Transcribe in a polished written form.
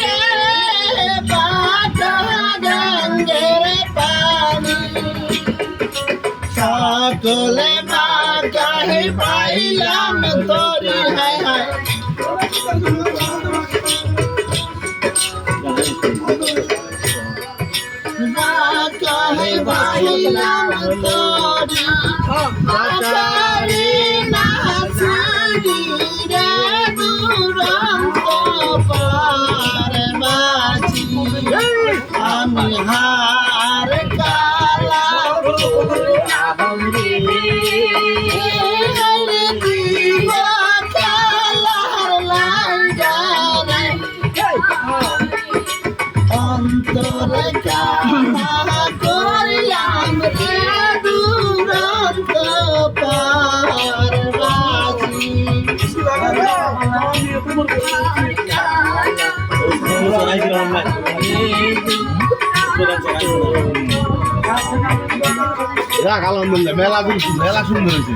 রে বাটা গঙ্গের পানি সকলে মা কাহে পাইলাম তোরে হায় হায় মা কাহে পাইলাম তোরে আকারে না সারি রে দুরন্ত পার বাজি আমি হার কালা অন্তরে কামা করলাম রে দুরন্ত পার বাজি আলহামদুলিল্লাহ মেলা সুন্দর হয়েছে।